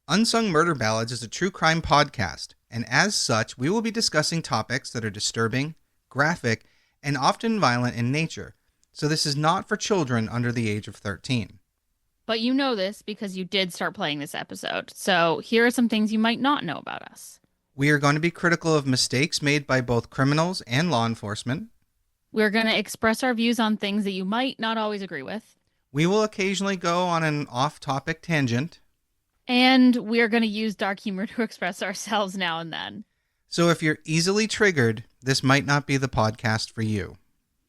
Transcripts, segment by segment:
Unsung Murder Ballads is a true crime podcast, and as such, we will be discussing topics that are disturbing, graphic, and often violent in nature. So this is not for children under the age of 13. But you know this because you did start playing this episode. So here are some things you might not know about us. We are going to be critical of mistakes made by both criminals and law enforcement. We're going to express our views on things that you might not always agree with. We will occasionally go on an off-topic tangent. And we're going to use dark humor to express ourselves now and then. So if you're easily triggered, this might not be the podcast for you.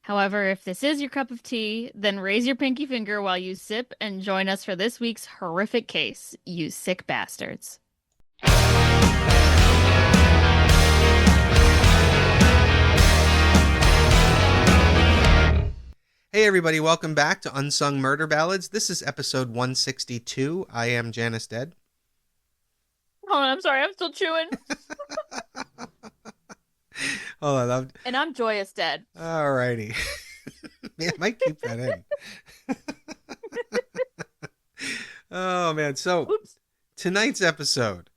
However, if this is your cup of tea, then raise your pinky finger while you sip and join us for this week's horrific case, you sick bastards. Hey everybody, welcome back to Unsung Murder Ballads. This is episode 162. I am Janus Dead. Hold on, I'm sorry, I'm still chewing. Hold on. And I'm Joyous Dead. Alrighty. Yeah, I might keep that in. Oh man, so Oops. tonight's episode,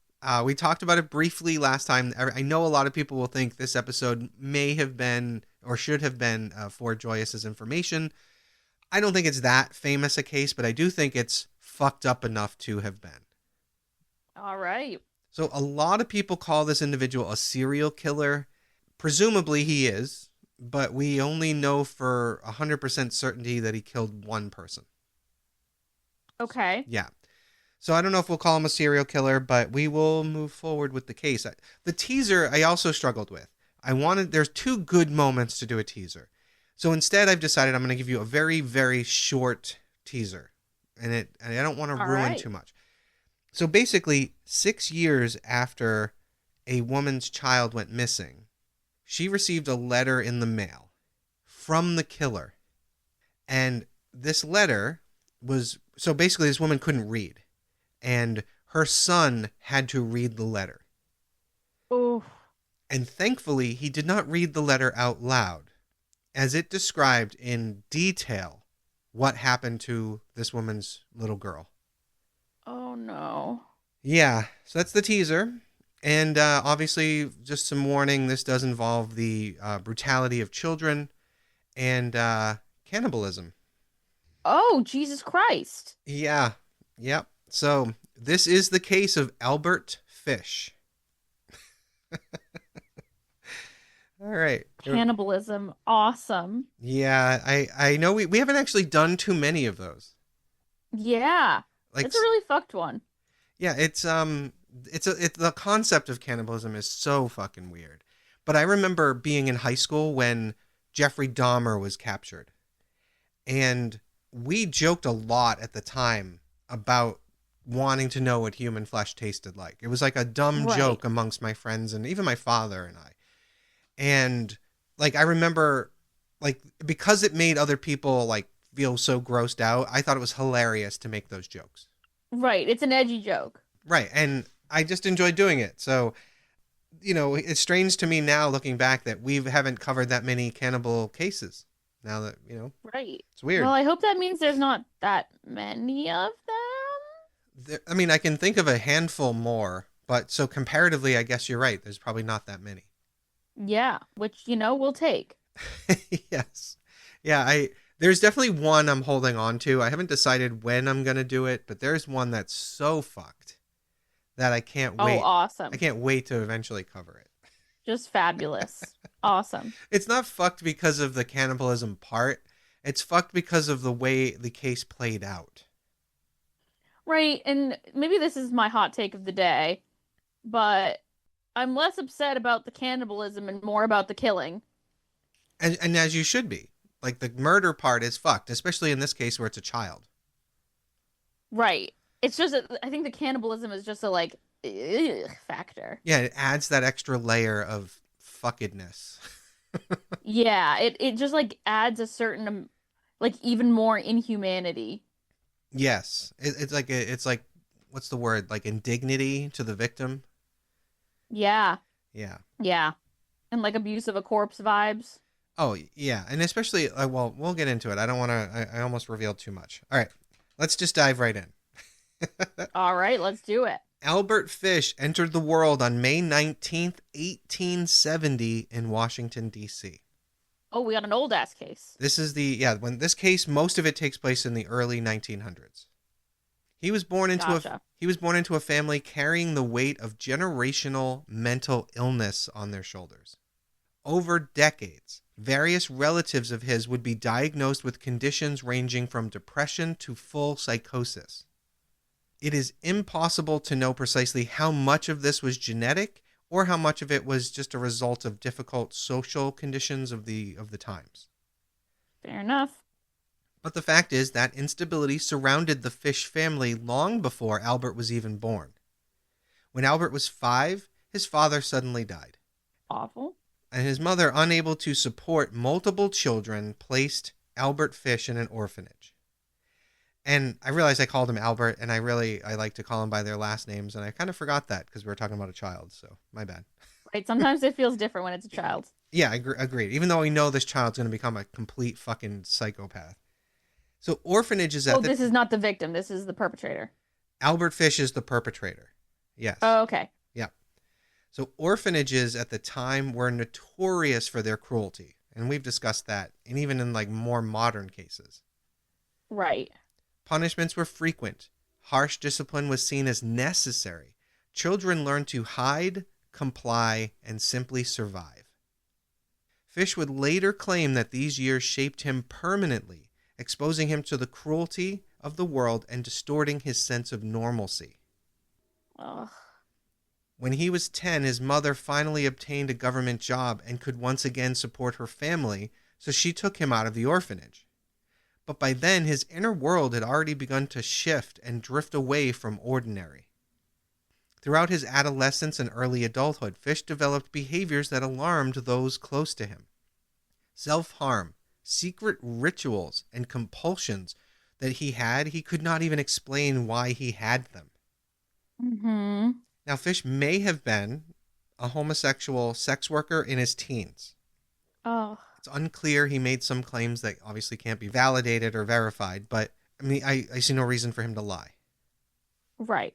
we talked about it briefly last time. I know a lot of people will think this episode may have been or should have been for Joyous's information. I don't think it's that famous a case, but I do think it's fucked up enough to have been. All right. So a lot of people call this individual a serial killer. Presumably he is, but we only know for 100% certainty that he killed one person. Okay. Yeah. So I don't know if we'll call him a serial killer, but we will move forward with the case. The teaser I also struggled with. There's two good moments to do a teaser. So instead I've decided I'm going to give you a very, very short teaser. And I don't want to ruin too much. So basically, 6 years after a woman's child went missing, she received a letter in the mail from the killer. And this letter was, so basically this woman couldn't read. And her son had to read the letter. Oh. And thankfully, he did not read the letter out loud, as it described in detail what happened to this woman's little girl. Oh, no. Yeah, so that's the teaser. And obviously, just some warning, this does involve the brutality of children and cannibalism. Oh, Jesus Christ. Yeah, yep. So this is the case of Albert Fish. All right. Cannibalism. Awesome. Yeah, I know we haven't actually done too many of those. Yeah. Like, it's a really fucked one. Yeah, the concept of cannibalism is so fucking weird. But I remember being in high school when Jeffrey Dahmer was captured. And we joked a lot at the time about wanting to know what human flesh tasted like. It was like a dumb joke amongst my friends and even my father and I. And like I remember like because it made other people like feel so grossed out, I thought it was hilarious to make those jokes. Right, it's an edgy joke. Right, and I just enjoyed doing it. So, you know, it's strange to me now looking back that we haven't covered that many cannibal cases. Now that, you know, right. It's weird. Well, I hope that means there's not that many of them. I mean, I can think of a handful more, but so comparatively, I guess you're right. There's probably not that many. Yeah, which, we'll take. Yes. Yeah, there's definitely one I'm holding on to. I haven't decided when I'm going to do it, but there's one that's so fucked that I can't wait. Oh, awesome. I can't wait to eventually cover it. Just fabulous. Awesome. It's not fucked because of the cannibalism part. It's fucked because of the way the case played out. Right, and maybe this is my hot take of the day, but I'm less upset about the cannibalism and more about the killing. And as you should be. Like, the murder part is fucked, especially in this case where it's a child. Right. It's just, I think the cannibalism is just a, like, ugh factor. Yeah, it adds that extra layer of fuckedness. Yeah, it just, like, adds a certain, like, even more inhumanity. Yes. It's like, what's the word? Like, indignity to the victim? Yeah. Yeah. Yeah. And, like, abuse of a corpse vibes. Oh, yeah. And especially, well, we'll get into it. I don't want to, I almost revealed too much. All right. Let's just dive right in. All right, let's do it. Albert Fish entered the world on May 19th, 1870 in Washington, D.C. Oh, we got an old ass case. This is when this case, most of it takes place in the early 1900s. He was born into Gotcha. a family carrying the weight of generational mental illness on their shoulders. Over decades, various relatives of his would be diagnosed with conditions ranging from depression to full psychosis. It is impossible to know precisely how much of this was genetic or how much of it was just a result of difficult social conditions of the times. Fair enough. But the fact is that instability surrounded the Fish family long before Albert was even born. When Albert was 5, his father suddenly died. Awful. And his mother, unable to support multiple children, placed Albert Fish in an orphanage. And I realized I called him Albert, and I like to call him by their last names, and I kind of forgot that because we were talking about a child, so my bad. Right. Sometimes it feels different when it's a child. Yeah, agreed. Even though we know this child's going to become a complete fucking psychopath. So orphanages Oh, this is not the victim. This is the perpetrator. Albert Fish is the perpetrator. Yes. Oh, okay. Yeah. So orphanages at the time were notorious for their cruelty, and we've discussed that, and even in like more modern cases. Right. Punishments were frequent. Harsh discipline was seen as necessary. Children learned to hide, comply, and simply survive. Fish would later claim that these years shaped him permanently, exposing him to the cruelty of the world and distorting his sense of normalcy. Ugh. When he was 10, his mother finally obtained a government job and could once again support her family, so she took him out of the orphanage. But by then, his inner world had already begun to shift and drift away from ordinary. Throughout his adolescence and early adulthood, Fish developed behaviors that alarmed those close to him. Self-harm, secret rituals, and compulsions that he could not even explain why he had them. Mm-hmm. Now, Fish may have been a homosexual sex worker in his teens. Oh. It's unclear. He made some claims that obviously can't be validated or verified, but I mean, I see no reason for him to lie. Right.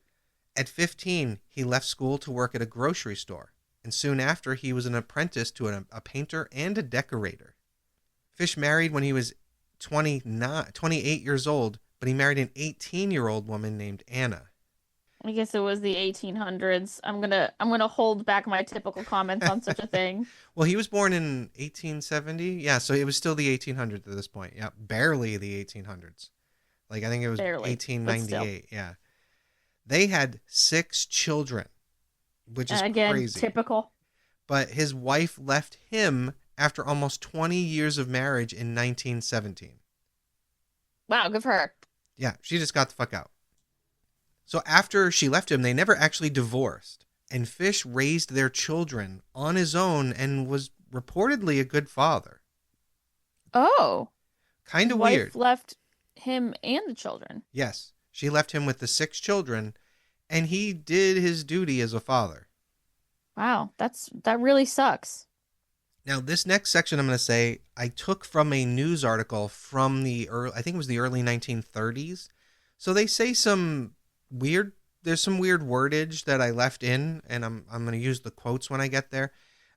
At 15, he left school to work at a grocery store, and soon after, he was an apprentice to a painter and a decorator. Fish married when he was 28 years old, but he married an 18-year-old woman named Anna. I guess it was the 1800s. I'm gonna hold back my typical comments on such a thing. Well, he was born in 1870. Yeah, so it was still the 1800s at this point. Yeah, barely the 1800s. Like I think it was Barely, 1898. Yeah. They had 6 children, which is again, crazy. typical. But his wife left him after almost 20 years of marriage in 1917. Wow, good for her. Yeah, she just got the fuck out. So after she left him, they never actually divorced. And Fish raised their children on his own and was reportedly a good father. Oh. Kind of Wife weird. left him and the children. Yes, she left him with the 6 children, and he did his duty as a father. Wow, that really sucks. Now, this next section I'm going to say I took from a news article from I think it was the early 1930s. So they say there's some weird wordage that I left in, and I'm going to use the quotes when I get there.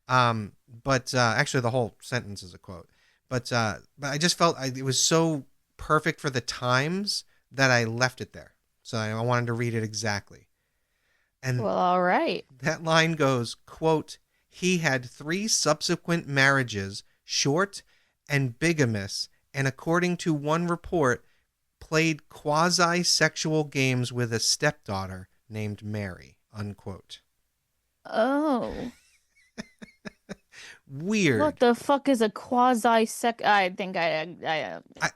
But actually the whole sentence is a quote. But I just felt it was so perfect for the times that I left it there. So I wanted to read it exactly. And Well, all right. that line goes, quote, "He had 3 subsequent marriages, short and bigamous, and according to one report, played quasi-sexual games with a stepdaughter named Mary," unquote. Oh. Weird. What the fuck is a quasi-sec? I think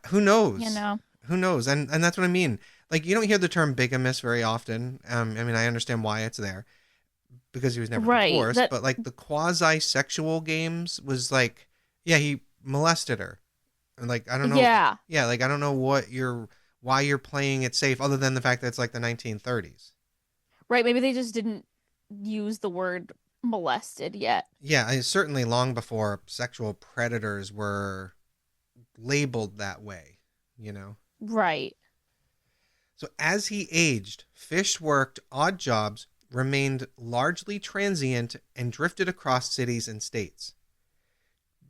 who knows? you know. Who knows? And that's what I mean. Like, you don't hear the term bigamous very often. I mean, I understand why it's there because he was never divorced. But like the quasi-sexual games was like, yeah, he molested her. And like, I don't know. Yeah. Yeah, like I don't know why you're playing it safe other than the fact that it's like the 1930s. Right, maybe they just didn't use the word molested yet. Yeah, certainly long before sexual predators were labeled that way, you know. Right. So as he aged, Fish worked odd jobs, remained largely transient, and drifted across cities and states.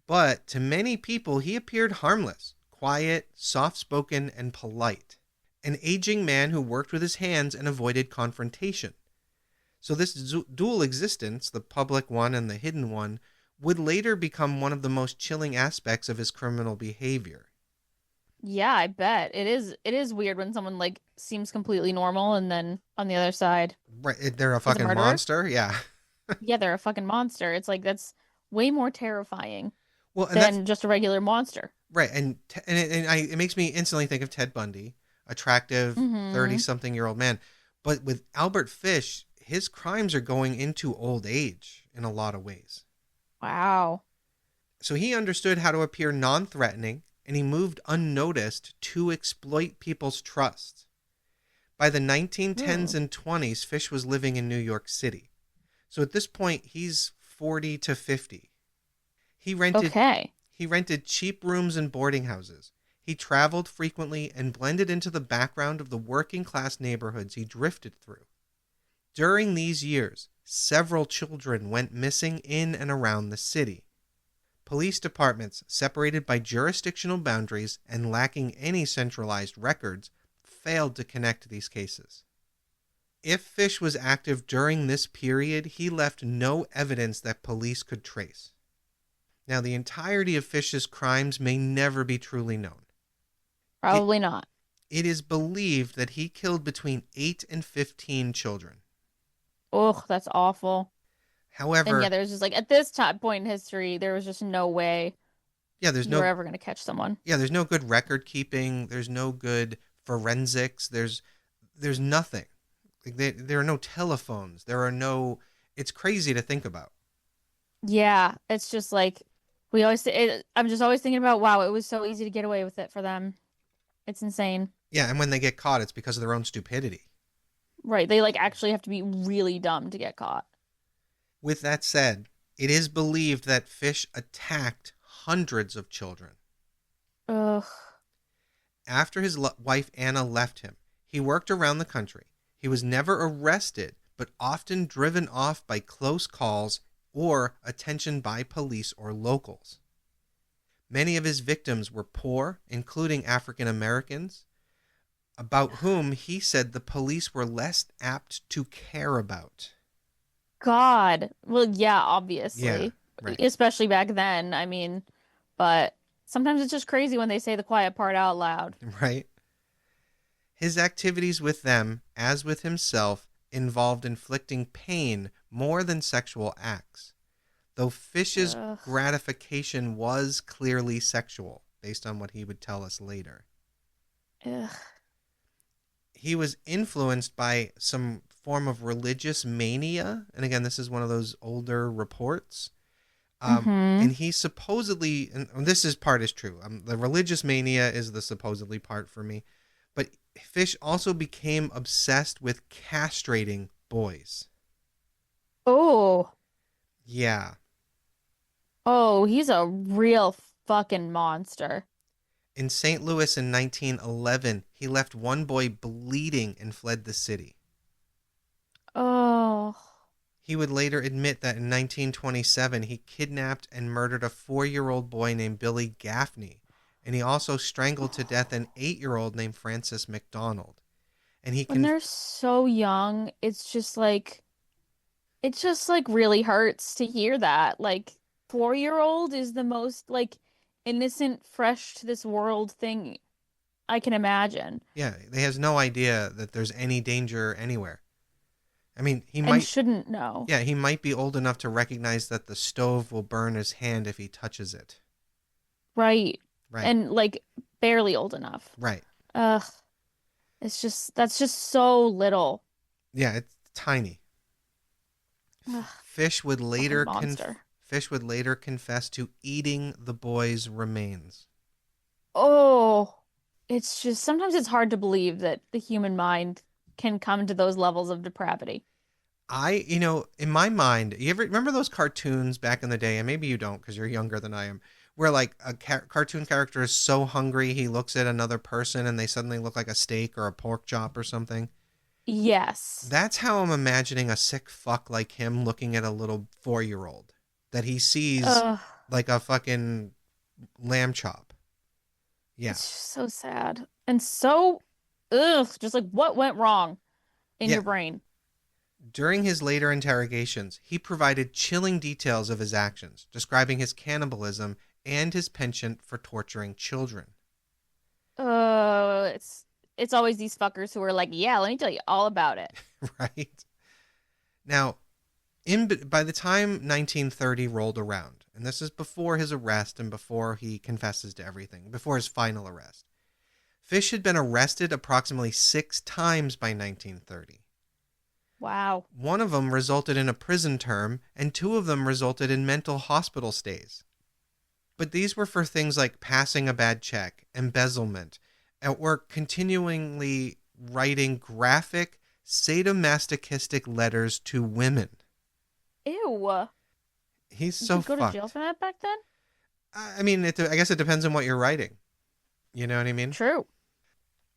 But to many people, he appeared harmless, quiet, soft spoken, and polite. An aging man who worked with his hands and avoided confrontation. So, this dual existence, the public one and the hidden one, would later become one of the most chilling aspects of his criminal behavior. Yeah, I bet. It is weird when someone like seems completely normal and then on the other side Right? They're a is a fucking murderer. monster. Yeah. Yeah, they're a fucking monster. It's like that's way more terrifying Well, and that's than just a regular monster. right. It makes me instantly think of Ted Bundy, attractive 30 Mm-hmm. something year old man. But with Albert Fish, his crimes are going into old age in a lot of ways. Wow. So he understood how to appear non threatening, and he moved unnoticed to exploit people's trust. By the 1910s Ooh. and 20s, Fish was living in New York City. So at this point, he's 40 to 50. He rented Okay. he rented cheap rooms in boarding houses. He traveled frequently and blended into the background of the working class neighborhoods he drifted through. During these years, several children went missing in and around the city. Police departments, separated by jurisdictional boundaries and lacking any centralized records, failed to connect these cases. If Fish was active during this period, he left no evidence that police could trace. Now, the entirety of Fish's crimes may never be truly known. It, Probably not. it is believed that he killed between 8 and 15 children. Ugh, that's awful. And yeah, However, there's just like at this time point in history, there was just no way yeah, there's you were no ever gonna catch someone. there's no good record keeping, there's no good forensics, there's nothing. Like there are no telephones, there are no it's crazy to think about. Yeah, it's just like we always. I'm just always thinking about wow, it was so easy to get away with it for them. It's insane. Yeah, and when they get caught, it's because of their own stupidity. Right. They like actually have to be really dumb to get caught. With that said, it is believed that Fish attacked hundreds of children. Ugh. After his wife Anna left him, he worked around the country. He was never arrested, but often driven off by close calls or attention by police or locals. Many of his victims were poor, including African Americans, about whom he said the police were less apt to care about. God. Well, yeah, Yeah, obviously. right, Especially back then. I mean, but sometimes it's just crazy when they say the quiet part out loud. right. His activities with them, as with himself, involved inflicting pain more than sexual acts, though Fish's Ugh. gratification was clearly sexual, based on what he would tell us later. Ugh. He was influenced by some form of religious mania, and again, this is one of those older reports. Mm-hmm. And he supposedly, and this is part is true. The religious mania is the supposedly part for me, but Fish also became obsessed with castrating boys. Oh. Yeah. Oh, he's a real fucking monster. In St. Louis in 1911, he left one boy bleeding and fled the city. Oh. He would later admit that in 1927 he kidnapped and murdered a 4-year-old boy named Billy Gaffney, and he also strangled to death an 8-year-old named Francis McDonald. And he When can they're so young, it just like really hurts to hear that. Like 4-year-old is the most like innocent, fresh to this world thing I can imagine. yeah, he has no idea that there's any danger anywhere. I mean, And shouldn't know. he might be old enough to recognize that the stove will burn his hand if he touches it. Right. Right. And like barely old enough. Right. Ugh. That's just so little. Yeah, it's tiny. Ugh, Fish would fucking later monster. Fish would later confess to eating the boy's remains. Oh, it's just sometimes it's hard to believe that the human mind can come to those levels of depravity. In my mind, you ever remember those cartoons back in the day, and maybe you don't because you're younger than I am, where like a cartoon character is so hungry he looks at another person and they suddenly look like a steak or a pork chop or something. Yes. That's how I'm imagining a sick fuck like him looking at a little 4-year-old that he sees Ugh. like a fucking lamb chop. Yeah. It's just so sad. And so, ugh, just like what went wrong in Yeah. your brain? During his later interrogations, he provided chilling details of his actions, describing his cannibalism and his penchant for torturing children. It's always these fuckers who are like, yeah, let me tell you all about it. Right? Now, by the time 1930 rolled around, and this is before his arrest and before he confesses to everything, before his final arrest, Fish had been arrested approximately 6 times by 1930. Wow. One of them resulted in a prison term, and 2 of them resulted in mental hospital stays. But these were for things like passing a bad check, embezzlement, or continually writing graphic, sadomasochistic letters to women. Ew. He's You so could go to jail fucked. for that back then? I mean, I guess it depends on what you're writing. You know what I mean? True.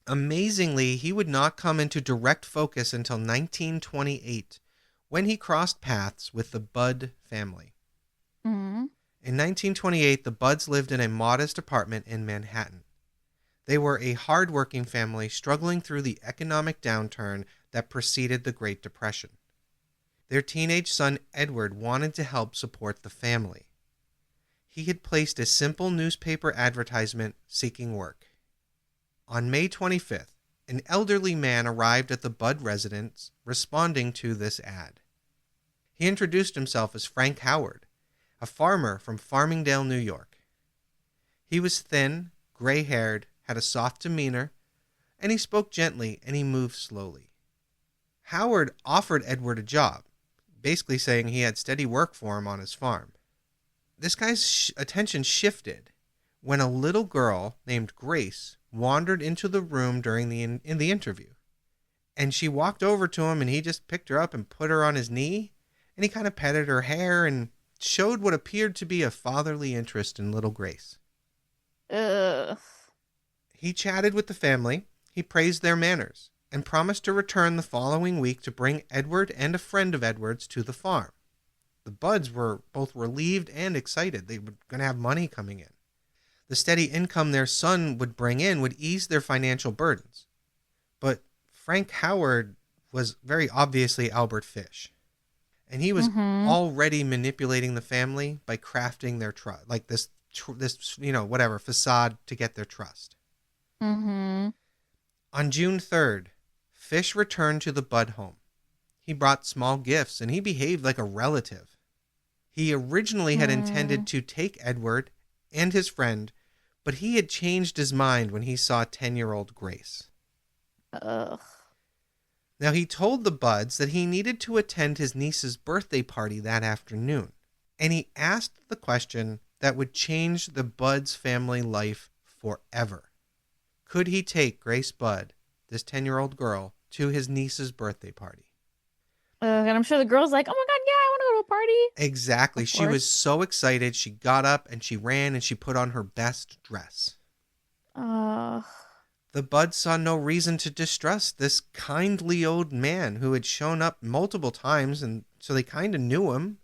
Amazingly, he would not come into direct focus until 1928, when he crossed paths with the Budd family. Hmm. In 1928, the Budds lived in a modest apartment in Manhattan. They were a hard-working family struggling through the economic downturn that preceded the Great Depression. Their teenage son, Edward, wanted to help support the family. He had placed a simple newspaper advertisement seeking work. On May 25th, an elderly man arrived at the Budd residence responding to this ad. He introduced himself as Frank Howard, a farmer from Farmingdale, New York. He was thin, gray-haired, had a soft demeanor, and he spoke gently and he moved slowly. Howard offered Edward a job, basically saying he had steady work for him on his farm. This guy's attention shifted when a little girl named Grace wandered into the room during in the interview. And she walked over to him and he just picked her up and put her on his knee, and he kind of petted her hair and showed what appeared to be a fatherly interest in little Grace. Ugh. He chatted with the family, he praised their manners, and promised to return the following week to bring Edward and a friend of Edward's to the farm. The Budds were both relieved and excited. They were going to have money coming in. The steady income their son would bring in would ease their financial burdens. But Frank Howard was very obviously Albert Fish. And he was Mm-hmm. already manipulating the family by crafting their trust, like this whatever facade to get their trust. Mm-hmm. On June 3rd, Fish returned to the Budd home. He brought small gifts and he behaved like a relative. He originally had intended to take Edward and his friend, but he had changed his mind when he saw 10-year-old Grace. Ugh. Now, he told the Budds that he needed to attend his niece's birthday party that afternoon, and he asked the question that would change the Budds family life forever. Could he take Grace Budd, this 10-year-old girl, to his niece's birthday party? And I'm sure the girl's like, oh my God, yeah, I want to go to a party. Exactly. Of She was course. so excited. She got up and she ran and she put on her best dress. Ugh. The Budds saw no reason to distrust this kindly old man who had shown up multiple times, and so they kind of knew him.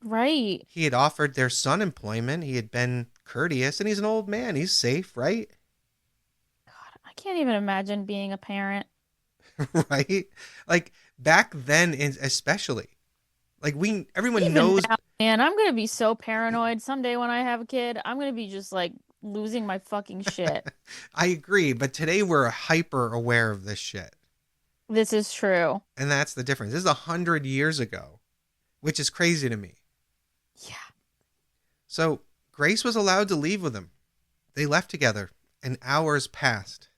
Right. He had offered their son employment. He had been courteous, and he's an old man. He's safe, right? God, I can't even imagine being a parent. Right? Like back then, especially. Like everyone Even knows. now, man, I'm gonna be so paranoid someday when I have a kid. I'm gonna be just like losing my fucking shit. I agree, but today we're hyper aware of this shit. This is true. And that's the difference. This is 100 years ago, which is crazy to me. Yeah. So Grace was allowed to leave with him. They left together, and hours passed.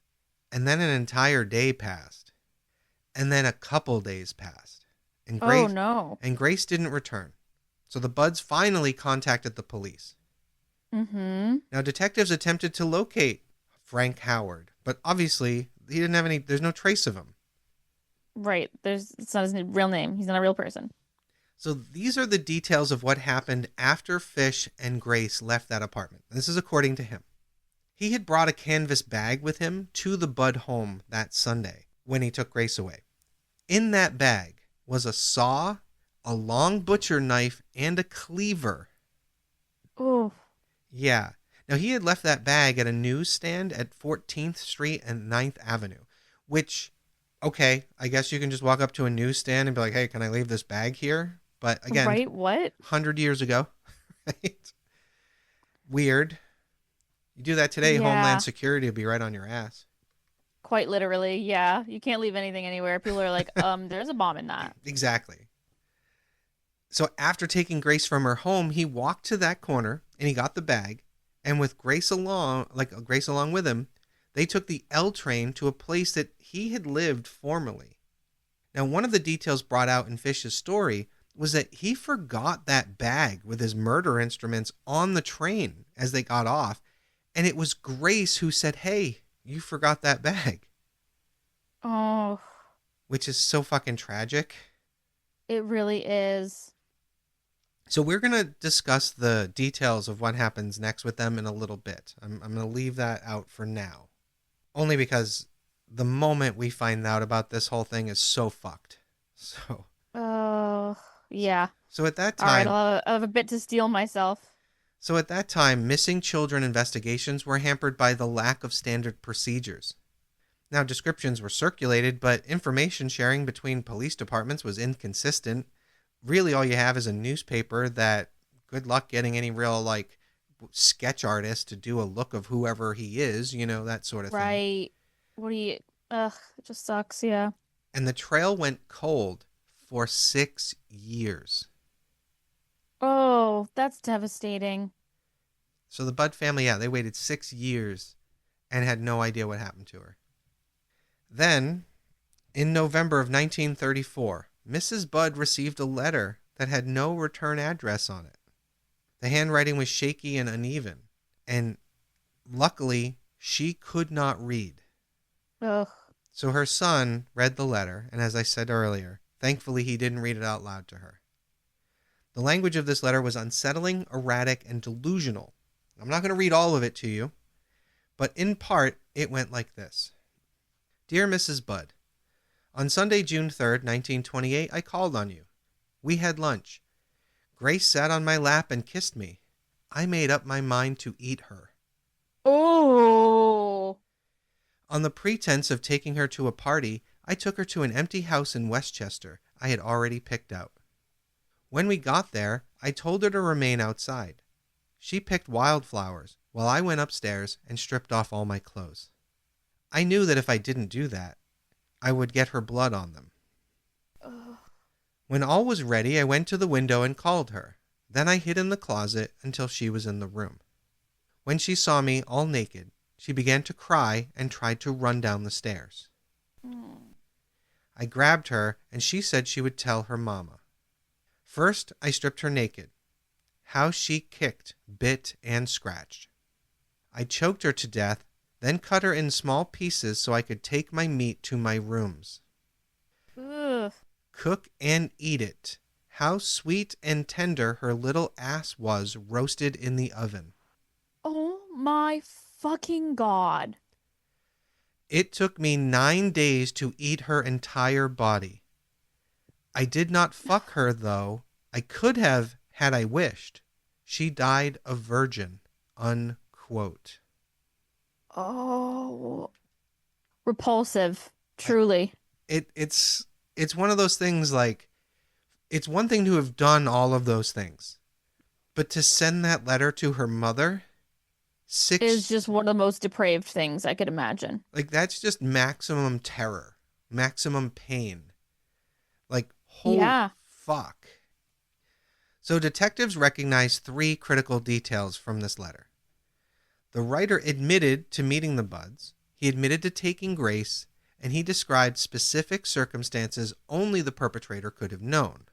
And then an entire day passed. And then a couple days passed. And Oh no. Grace didn't return. So the Budds finally contacted the police. Mm-hmm. Now, detectives attempted to locate Frank Howard, but obviously he didn't have there's no trace of him. Right. It's not his real name. He's not a real person. So these are the details of what happened after Fish and Grace left that apartment. This is according to him. He had brought a canvas bag with him to the Budd home that Sunday when he took Grace away. In that bag was a saw, a long butcher knife, and a cleaver. Oh. Yeah. Now, he had left that bag at a newsstand at 14th Street and 9th Avenue, which, okay, I guess you can just walk up to a newsstand and be like, hey, can I leave this bag here? But again, Right? What? 100 years ago, right? Weird. You do that today, Yeah. Homeland Security will be right on your ass. Quite literally. Yeah. You can't leave anything anywhere. People are like, there's a bomb in that. Exactly. So after taking Grace from her home, he walked to that corner and he got the bag. And with Grace along with him, they took the L train to a place that he had lived formerly. Now, one of the details brought out in Fish's story was that he forgot that bag with his murder instruments on the train as they got off. And it was Grace who said, hey, you forgot that bag. Oh, Which is so fucking tragic. it really is. So we're going to discuss the details of what happens next with them in a little bit. I'm going to leave that out for now. Only because the moment we find out about this whole thing is so fucked. Oh, yeah. So at that All right, time, I'll have a bit to steal myself. missing children investigations were hampered by the lack of standard procedures. Now, descriptions were circulated, but information sharing between police departments was inconsistent. Really, all you have is a newspaper that, good luck getting any real, sketch artist to do a look of whoever he is, that sort of thing. Right. What do you... Ugh, it just sucks, yeah. And the trail went cold for 6 years. Oh, that's devastating. So the Budd family, they waited 6 years and had no idea what happened to her. Then, in November of 1934, Mrs. Budd received a letter that had no return address on it. The handwriting was shaky and uneven, and luckily, she could not read. Ugh. So her son read the letter, and as I said earlier, thankfully he didn't read it out loud to her. The language of this letter was unsettling, erratic, and delusional. I'm not going to read all of it to you, but in part, it went like this. Dear Mrs. Budd, on Sunday, June 3rd, 1928, I called on you. We had lunch. Grace sat on my lap and kissed me. I made up my mind to eat her. Oh. On the pretense of taking her to a party, I took her to an empty house in Westchester I had already picked out. When we got there, I told her to remain outside. She picked wildflowers while I went upstairs and stripped off all my clothes. I knew that if I didn't do that, I would get her blood on them. Ugh. When all was ready, I went to the window and called her. Then I hid in the closet until she was in the room. When she saw me all naked, she began to cry and tried to run down the stairs. I grabbed her and she said she would tell her mama. First, I stripped her naked. How she kicked, bit, and scratched. I choked her to death, then cut her in small pieces so I could take my meat to my rooms. Ugh. Cook and eat it. How sweet and tender her little ass was roasted in the oven. Oh my fucking God. It took me 9 days to eat her entire body. I did not fuck her, though. I could have, had I wished. She died a virgin. Unquote. Oh. Repulsive. Truly. It's one of those things it's one thing to have done all of those things, but to send that letter to her mother, Is just one of the most depraved things I could imagine. that's just maximum terror, maximum pain. Holy Yeah. fuck. So detectives recognized 3 critical details from this letter. The writer admitted to meeting the Budds, he admitted to taking Grace, and he described specific circumstances only the perpetrator could have known.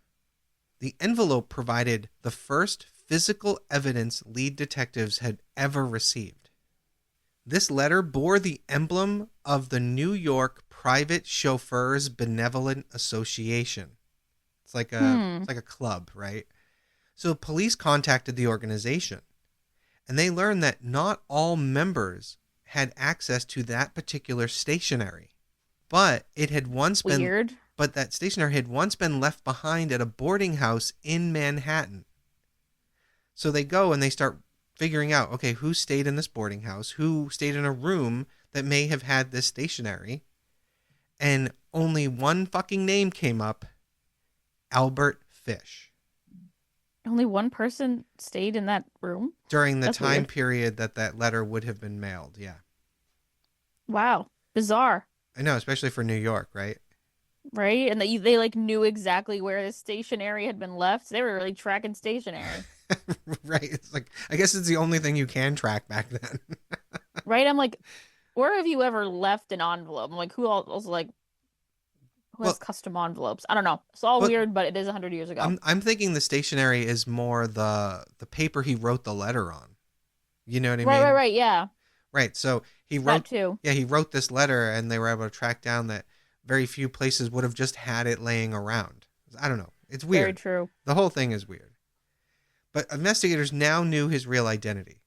The envelope provided the first physical evidence lead detectives had ever received. This letter bore the emblem of the New York Private Chauffeurs Benevolent Association. Hmm. it's like a club, right? So police contacted the organization, and they learned that not all members had access to that particular stationery. But it had once been Weird. but that stationery had once been left behind at a boarding house in Manhattan. So they go and they start figuring out, okay, who stayed in this boarding house, who stayed in a room that may have had this stationery, and only one fucking name came up: Albert Fish. Only one person stayed in that room? During the That's time weird. period that that letter would have been mailed. Yeah. Wow. Bizarre. I know, especially for New York, right? Right? And they like knew exactly where the stationery had been left. They were really tracking stationery. Right. It's like, I guess it's the only thing you can track back then. Right? I'm like, where have you ever left an envelope? I'm like, who else like who has Well, custom envelopes? I don't know. It's all but weird, but it is 100 years ago. I'm thinking the stationery is more the paper he wrote the letter on. You know what I Right, right, mean? right. Yeah. Right. So he That wrote, too. yeah, he wrote this letter, and they were able to track down that very few places would have just had it laying around. I don't know. It's Very weird. true. The whole thing is weird. But investigators now knew his real identity.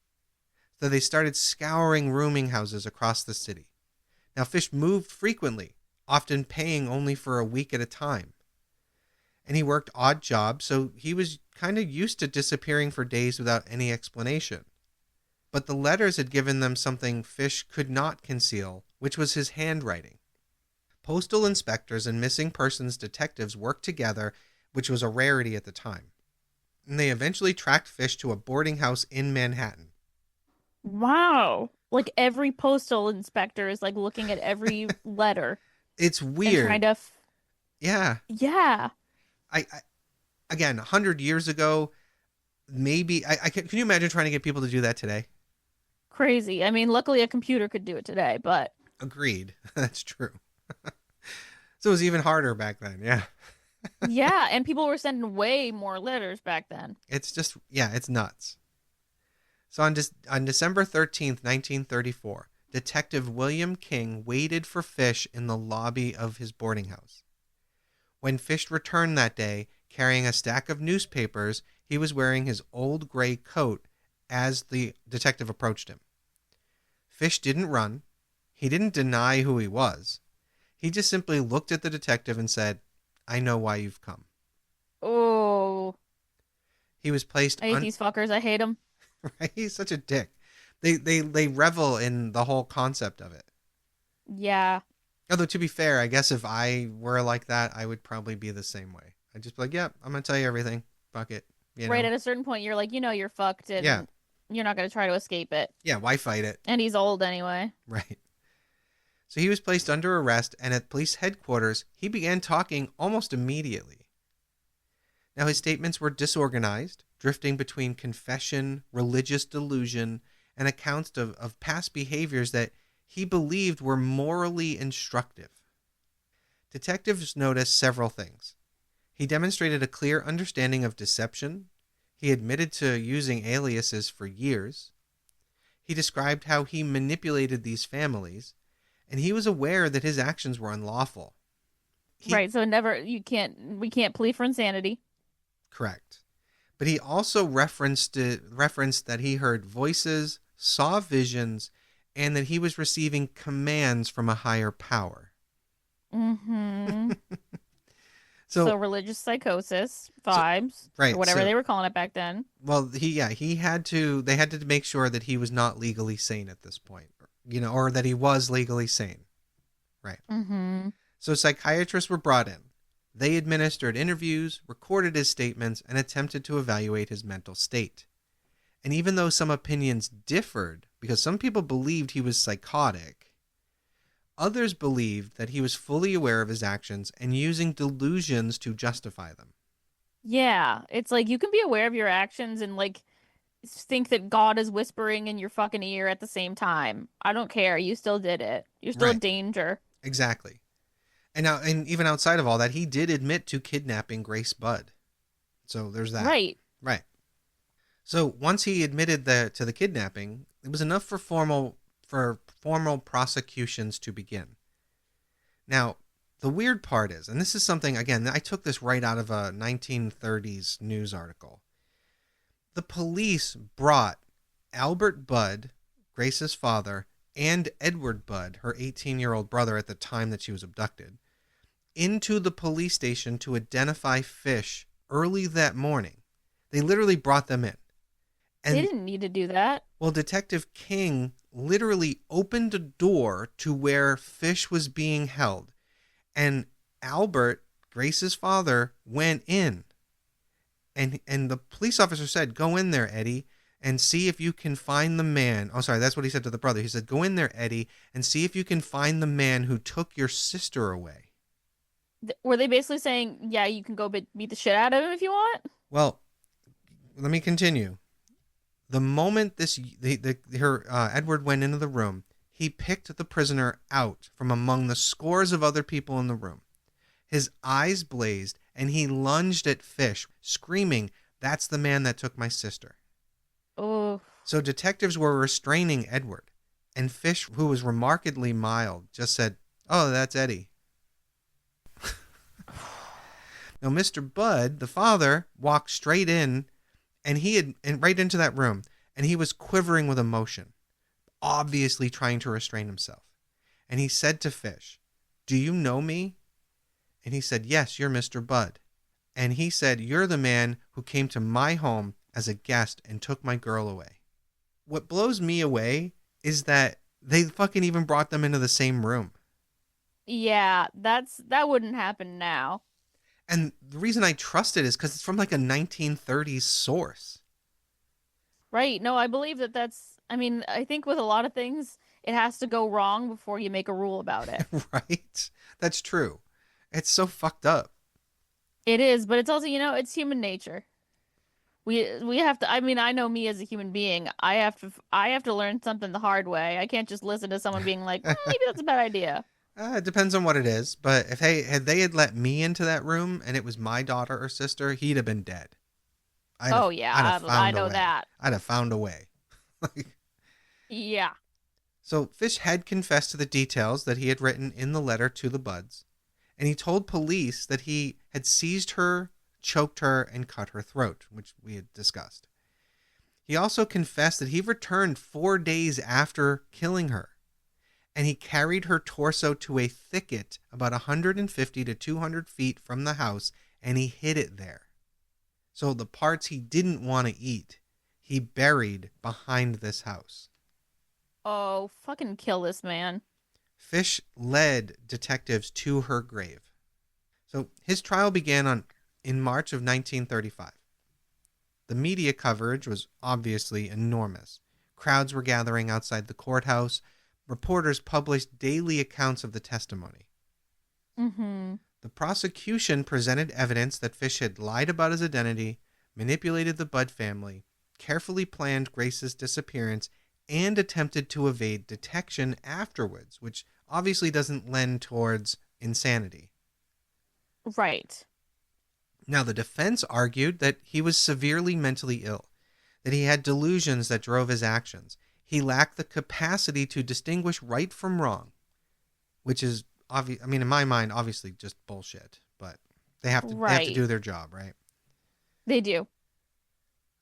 So they started scouring rooming houses across the city. Now, Fish moved frequently, often paying only for a week at a time. And he worked odd jobs, so he was kind of used to disappearing for days without any explanation. But the letters had given them something Fish could not conceal, which was his handwriting. Postal inspectors and missing persons detectives worked together, which was a rarity at the time. And they eventually tracked Fish to a boarding house in Manhattan. Wow. Like every postal inspector is like looking at every letter It's and trying weird. to Yeah. yeah. I again, 100 years ago, maybe can you imagine trying to get people to do that today? Crazy. I mean, luckily a computer could do it today, but Agreed. That's true. So it was even harder back then. Yeah. yeah, and people were sending way more letters back then. It's just, yeah, it's nuts. So on December 13th, 1934, Detective William King waited for Fish in the lobby of his boarding house. When Fish returned that day, carrying a stack of newspapers, he was wearing his old gray coat as the detective approached him. Fish didn't run. He didn't deny who he was. He just simply looked at the detective and said, "I know why you've come." Oh, He was placed I hate these fuckers. I hate them. right? He's such a dick. They revel in the whole concept of it. Yeah. Although to be fair, I guess if I were like that, I would probably be the same way. I'd just be like, "Yeah, I'm gonna tell you everything. Fuck it." You Right know? at a certain point, you're like, you're fucked Yeah. and you're not going to try to escape it. Yeah, why fight it? And he's old anyway. Right. So he was placed under arrest, and at police headquarters, he began talking almost immediately. Now, his statements were disorganized, drifting between confession, religious delusion, and accounts of past behaviors that he believed were morally instructive. Detectives noticed several things. He demonstrated a clear understanding of deception. He admitted to using aliases for years. He described how he manipulated these families, and he was aware that his actions were unlawful. He Right. So we can't plead for insanity. correct. But he also referenced that he heard voices, saw visions, and that he was receiving commands from a higher power. Mm-hmm. So So, religious psychosis so vibes or right, whatever so they were calling it back then. well, he had to they had to make sure that he was not legally sane at this point, or that he was legally sane. Right. Mm-hmm. So psychiatrists were brought in. They administered interviews, recorded his statements, and attempted to evaluate his mental state. And even though some opinions differed, because some people believed he was psychotic, others believed that he was fully aware of his actions and using delusions to justify them. Yeah. It's like you can be aware of your actions and like think that God is whispering in your fucking ear at the same time. I don't care. You still did it. You're still a Right, danger. exactly. And even outside of all that, he did admit to kidnapping Grace Budd. So there's that. Right. Right. So once he admitted to the kidnapping, it was enough for formal prosecutions to begin. Now, The weird part is, and this is something, again, I took this right out of a 1930s news article. The police brought Albert Budd, Grace's father, and Edward Budd, her 18-year-old brother at the time that she was abducted, into the police station to identify Fish early that morning. They literally brought them in. They And, didn't need to do that. well, Detective King literally opened a door to where Fish was being held. And Albert, Grace's father, went in. And the police officer said, "Go in there, Eddie, and see if you can find the man." Oh, sorry, that's what he said to the brother. He said, "Go in there, Eddie, and see if you can find the man who took your sister away." Were they basically saying, yeah, you can go beat the shit out of him if you want? Well, let me continue. The moment Edward went into the room, he picked the prisoner out from among the scores of other people in the room. His eyes blazed, and he lunged at Fish, screaming, "That's the man that took my sister." Oh, So detectives were restraining Edward, and Fish, who was remarkably mild, just said, "Oh, that's Eddie." Now, Mr. Budd, the father, walked straight in, and right into that room, and he was quivering with emotion, obviously trying to restrain himself. And he said to Fish, "Do you know me?" And he said, "Yes, you're Mr. Budd." And he said, "You're the man who came to my home as a guest and took my girl away." What blows me away is that they fucking even brought them into the same room. yeah, that wouldn't happen now. And the reason I trust it is because it's from like a 1930s source. Right. No, I believe I mean, I think with a lot of things, it has to go wrong before you make a rule about it. Right? That's true. It's so fucked up. It is, but it's also, it's human nature. We have to, I mean, I know me as a human being. I have to learn something the hard way. I can't just listen to someone being like, maybe that's a bad idea." It depends on what it is, but if they had let me into that room and it was my daughter or sister, he'd have been dead. Oh I'd have yeah, I found a know way. that. I'd have found a way. Yeah. So Fish had confessed to the details that he had written in the letter to the Budds, and he told police that he had seized her, choked her, and cut her throat, which we had discussed. He also confessed that he returned 4 days after killing her, and he carried her torso to a thicket about 150 to 200 feet from the house, and he hid it there. So the parts he didn't want to eat, he buried behind this house. Oh, fucking kill this man. Fish led detectives to her grave. So his trial began in March of 1935. The media coverage was obviously enormous. Crowds were gathering outside the courthouse. Reporters published daily accounts of the testimony. Mm-hmm. The prosecution presented evidence that Fish had lied about his identity, manipulated the Budd family, carefully planned Grace's disappearance, and attempted to evade detection afterwards, which obviously doesn't lend towards insanity. Right. Now, the defense argued that he was severely mentally ill, that he had delusions that drove his actions. He lacked the capacity to distinguish right from wrong, which is, in my mind, obviously just bullshit, but they have to Right. do their job, right? They do.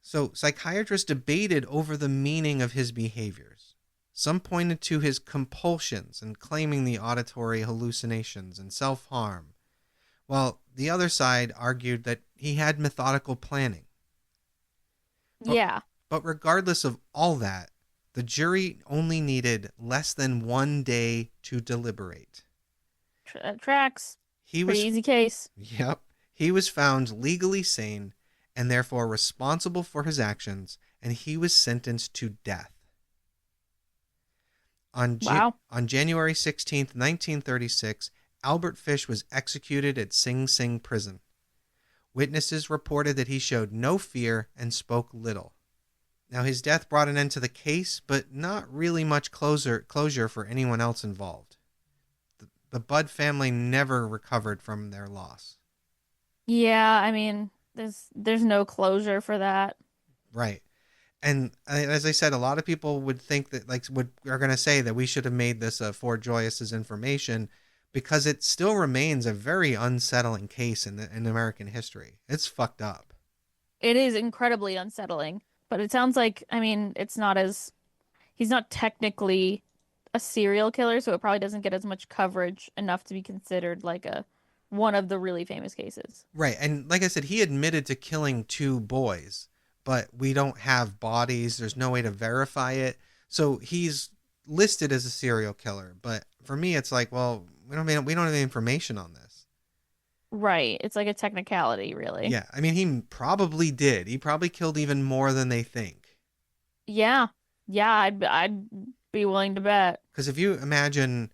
So psychiatrists debated over the meaning of his behaviors. Some pointed to his compulsions and claiming the auditory hallucinations and self-harm, while the other side argued that he had methodical planning. But, Yeah. but regardless of all that, the jury only needed less than 1 day to deliberate. Tracks. He Pretty was, easy case. yep, he was found legally sane and therefore responsible for his actions, and he was sentenced to death. Wow. On January 16th, 1936, Albert Fish was executed at Sing Sing prison. Witnesses reported that he showed no fear and spoke little. Now, his death brought an end to the case, but not really much closure for anyone else involved. The Budd family never recovered from their loss. Yeah, I mean, there's no closure for that. Right. And as I said, a lot of people would think that, are going to say that we should have made this for Joyous's information, because it still remains a very unsettling case in American history. It's fucked up. It is incredibly unsettling, but it sounds like, I mean, it's not as he's not technically a serial killer, so it probably doesn't get as much coverage enough to be considered like a one of the really famous cases. Right. And like I said, he admitted to killing two boys, but we don't have bodies. There's no way to verify it. So he's listed as a serial killer. But for me, it's like, well, we don't have any information on this. Right. It's like a technicality, really. Yeah. I mean, he probably did. He probably killed even more than they think. Yeah. Yeah, I'd be willing to bet. Because if you imagine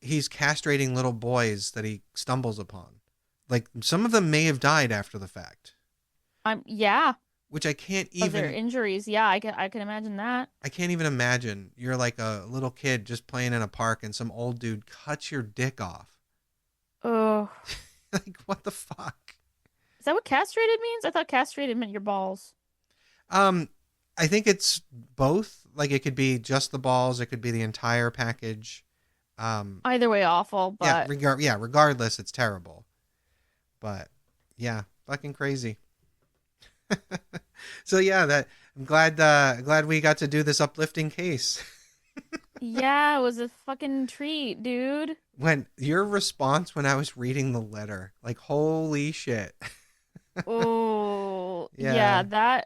he's castrating little boys that he stumbles upon, like some of them may have died after the fact, Yeah, which I can't of their even injuries. Yeah, I can imagine that. I can't even imagine. You're like a little kid just playing in a park and some old dude cuts your dick off. Oh, Like, what the fuck? is that what castrated means? I thought castrated meant your balls. Um, I think it's both. Like, it could be just the balls, it could be the entire package. Either way, awful, Yeah, but regardless, it's terrible. But yeah, fucking crazy. So yeah, that I'm glad we got to do this uplifting case. yeah, it was a fucking treat, dude. When your response when I was reading the letter, like holy shit. Oh, yeah, Yeah.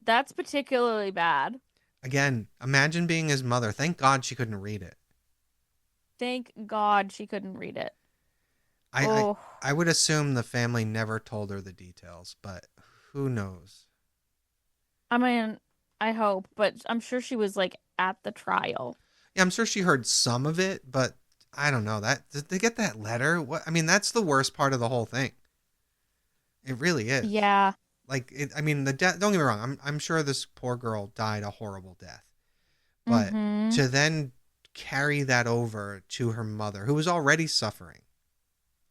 that's particularly bad. Again, imagine being his mother. Thank God she couldn't read it. Thank God she couldn't read it. I, I Oh, I would assume the family never told her the details, but who knows? I mean, I hope, but I'm sure she was like at the trial. Yeah, I'm sure she heard some of it, but I don't know that did they get that letter? What I mean, that's the worst part of the whole thing. It really is. Yeah. Like it, I mean, the death. Don't get me wrong. I'm sure this poor girl died a horrible death, but Mm-hmm. to then carry that over to her mother, who was already suffering.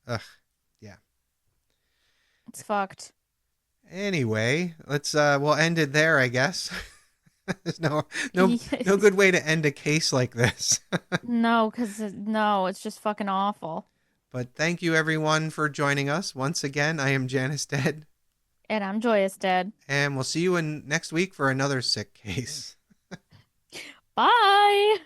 Ugh. Yeah. It's fucked. Anyway, let's we'll end it there, I guess. There's no good way to end a case like this. No, no, it's just fucking awful. But thank you everyone for joining us. Once again, I am Janice Dead, And I'm Joyous Dead. and we'll see you in next week for another sick case. Bye.